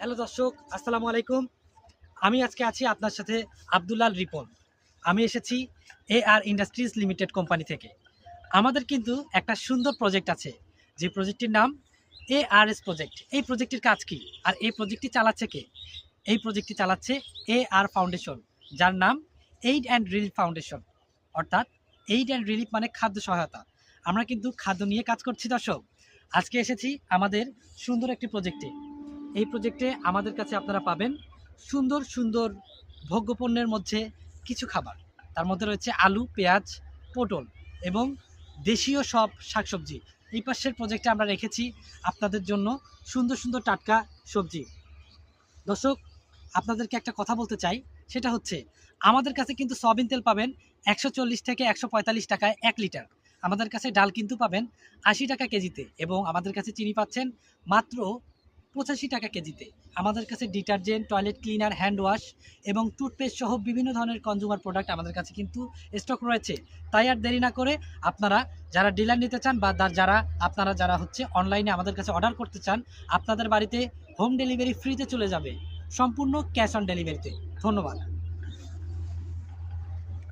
Hello দর্শক, আসসালামু আলাইকুম। আমি আজকে আছি আপনার সাথে আব্দুল্লাল রিপন। আমি এসেছি AR ইন্ডাস্ট্রিজ লিমিটেড কোম্পানি থেকে। আমাদের কিন্তু একটা সুন্দর প্রজেক্ট আছে, যে প্রজেক্টটির নাম ARS প্রজেক্ট। এই প্রজেক্টের কাজ কি আর এই প্রজেক্টটি চালাচ্ছে কে? এই প্রজেক্টটি চালাচ্ছে AR ফাউন্ডেশন, যার নাম এইড অ্যান্ড রিলিফ ফাউন্ডেশন। অর্থাৎ এইড অ্যান্ড রিলিফ মানে খাদ্য সহায়তা। আমরা কিন্তু খাদ্য নিয়ে কাজ করছি দর্শক। আজকে এসেছি আমাদের সুন্দর একটি প্রজেক্টে। এই প্রজেক্টে আমাদের কাছে আপনারা পাবেন সুন্দর সুন্দর ভোগ্যপণ্যের মধ্যে কিছু খাবার। তার মধ্যে রয়েছে আলু, পেঁয়াজ, পটল এবং দেশীয় সব শাকসবজি। এই পাশের প্রজেক্টে আমরা রেখেছি আপনাদের জন্য সুন্দর সুন্দর টাটকা সবজি। দর্শক, আপনাদেরকে একটা কথা বলতে চাই, সেটা হচ্ছে আমাদের কাছে কিন্তু সয়াবিন তেল পাবেন 140 থেকে 145 টাকায় 1 লিটার। আমাদের কাছে ডাল কিন্তু পাবেন 80 টাকা কেজিতে এবং আমাদের কাছে চিনি পাচ্ছেন মাত্র 85 টাকা কেজিতে। আমাদের কাছে detergent, toilet cleaner, hand wash এবং টুথপেস্ট সহ বিভিন্ন ধরনের কনজিউমার প্রোডাক্ট আমাদের কাছে কিন্তু স্টক রয়েছে। তাই আর দেরি না করে আপনারা যারা ডিলার নিতে চান বা যারা হচ্ছে অনলাইনে আমাদের কাছে অর্ডার করতে চান, আপনাদের বাড়িতে হোম ডেলিভারি ফ্রিতে চলে যাবে, সম্পূর্ণ ক্যাশ অন ডেলিভারিতে। ধন্যবাদ।